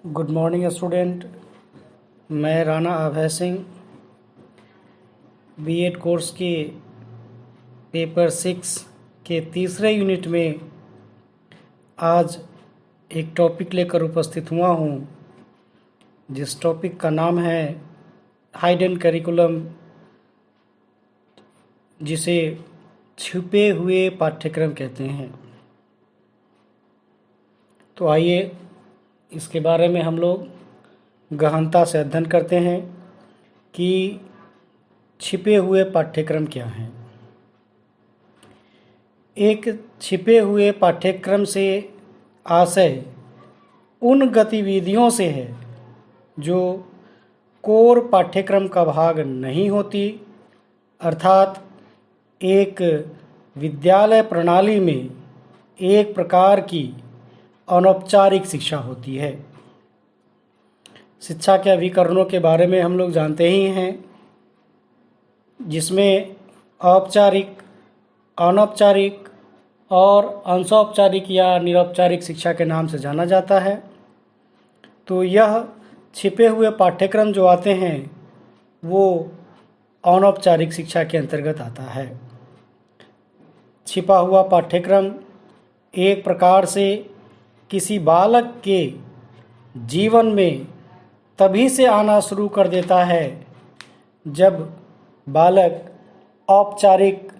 Good morning student. मैं Rana Abhay Singh BEd course के paper 6 के तीसरे यूनिट में आज एक टॉपिक लेकर उपस्थित हुआ हूँ, जिस टॉपिक का नाम है हाइडन करिकुलम, जिसे छुपे हुए पाठ्यक्रम कहते हैं। तो आइए इसके बारे में हम लोग गहनता से अध्ययन करते हैं कि छिपे हुए पाठ्यक्रम क्या हैं। एक छिपे हुए पाठ्यक्रम से आशय उन गतिविधियों से है जो कोर पाठ्यक्रम का भाग नहीं होती, अर्थात एक विद्यालय प्रणाली में एक प्रकार की अनौपचारिक शिक्षा होती है। शिक्षा के अभिकरणों के बारे में हम लोग जानते ही हैं, जिसमें औपचारिक, अनौपचारिक और अंशौपचारिक या निरौपचारिक शिक्षा के नाम से जाना जाता है। तो यह छिपे हुए पाठ्यक्रम जो आते हैं वो अनौपचारिक शिक्षा के अंतर्गत आता है। छिपा हुआ पाठ्यक्रम एक प्रकार से किसी बालक के जीवन में तभी से आना शुरू कर देता है जब बालक औपचारिक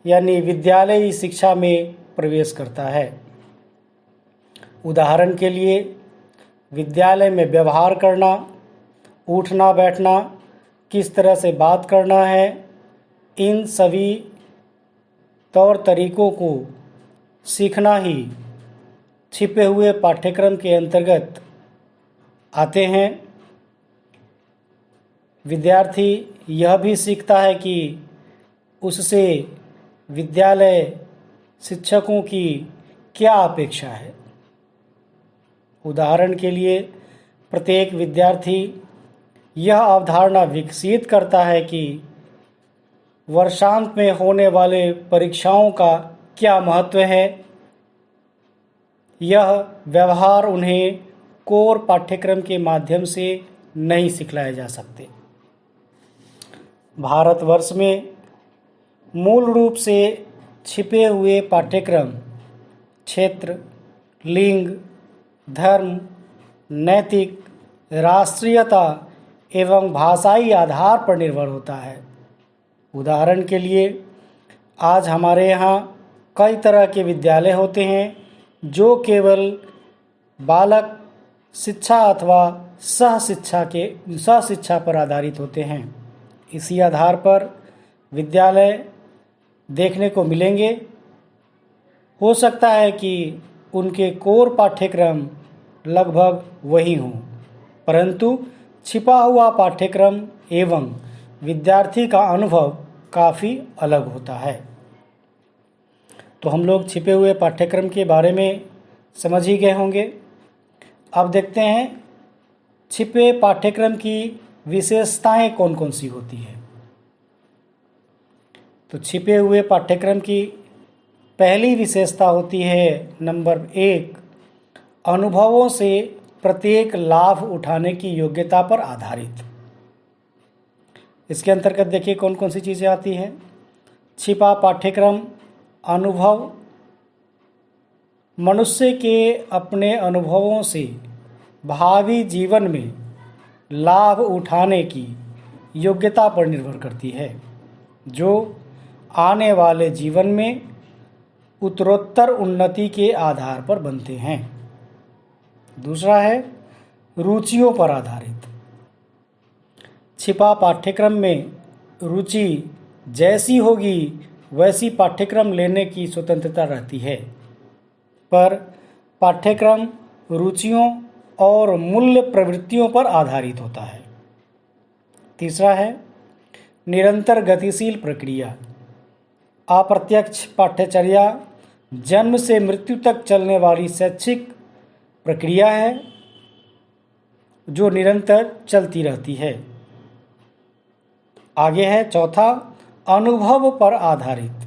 यानी विद्यालयी शिक्षा में प्रवेश करता है। उदाहरण के लिए विद्यालय में व्यवहार करना, उठना बैठना, किस तरह से बात करना है, इन सभी तौर तरीकों को सीखना ही छिपे हुए पाठ्यक्रम के अंतर्गत आते हैं। विद्यार्थी यह भी सीखता है कि उससे विद्यालय शिक्षकों की क्या अपेक्षा है। उदाहरण के लिए प्रत्येक विद्यार्थी यह अवधारणा विकसित करता है कि वर्षांत में होने वाले परीक्षाओं का क्या महत्व है। यह व्यवहार उन्हें कोर पाठ्यक्रम के माध्यम से नहीं सिखलाए जा सकते। भारतवर्ष में मूल रूप से छिपे हुए पाठ्यक्रम क्षेत्र, लिंग, धर्म, नैतिक, राष्ट्रीयता एवं भाषाई आधार पर निर्भर होता है। उदाहरण के लिए आज हमारे यहाँ कई तरह के विद्यालय होते हैं जो केवल बालक शिक्षा अथवा सहशिक्षा पर आधारित होते हैं। इसी आधार पर विद्यालय देखने को मिलेंगे। हो सकता है कि उनके कोर पाठ्यक्रम लगभग वही हों, परंतु छिपा हुआ पाठ्यक्रम एवं विद्यार्थी का अनुभव काफ़ी अलग होता है। तो हम लोग छिपे हुए पाठ्यक्रम के बारे में समझ ही गए होंगे। अब देखते हैं छिपे पाठ्यक्रम की विशेषताएं कौन कौन सी होती हैं। तो छिपे हुए पाठ्यक्रम की पहली विशेषता होती है नंबर 1, अनुभवों से प्रत्येक लाभ उठाने की योग्यता पर आधारित। इसके अंतर्गत देखिए कौन कौन सी चीज़ें आती हैं। छिपा पाठ्यक्रम अनुभव मनुष्य के अपने अनुभवों से भावी जीवन में लाभ उठाने की योग्यता पर निर्भर करती है, जो आने वाले जीवन में उत्तरोत्तर उन्नति के आधार पर बनते हैं। दूसरा है रुचियों पर आधारित। छिपा पाठ्यक्रम में रुचि जैसी होगी वैसी पाठ्यक्रम लेने की स्वतंत्रता रहती है, पर पाठ्यक्रम रुचियों और मूल्य प्रवृत्तियों पर आधारित होता है। तीसरा है निरंतर गतिशील प्रक्रिया। अप्रत्यक्ष पाठ्यचर्या जन्म से मृत्यु तक चलने वाली शैक्षिक प्रक्रिया है जो निरंतर चलती रहती है। आगे है चौथा, अनुभव पर आधारित।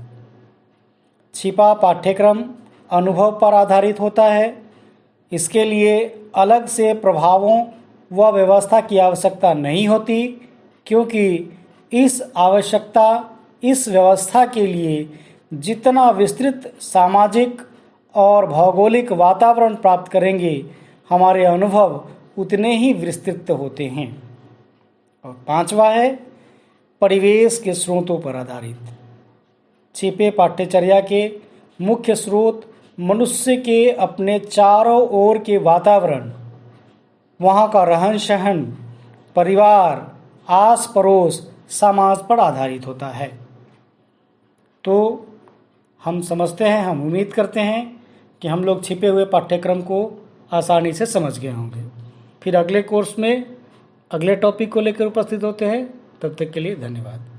छिपा पाठ्यक्रम अनुभव पर आधारित होता है। इसके लिए अलग से प्रभावों व व्यवस्था की आवश्यकता नहीं होती, क्योंकि इस व्यवस्था के लिए जितना विस्तृत सामाजिक और भौगोलिक वातावरण प्राप्त करेंगे, हमारे अनुभव उतने ही विस्तृत होते हैं। और पांचवा है परिवेश के स्रोतों पर आधारित। छिपे पाठ्यचर्या के मुख्य स्रोत मनुष्य के अपने चारों ओर के वातावरण, वहाँ का रहन सहन, परिवार, आस पड़ोस, समाज पर आधारित होता है। तो हम समझते हैं, हम उम्मीद करते हैं कि हम लोग छिपे हुए पाठ्यक्रम को आसानी से समझ गए होंगे। फिर अगले कोर्स में अगले टॉपिक को लेकर उपस्थित होते हैं। तब तक के लिए धन्यवाद।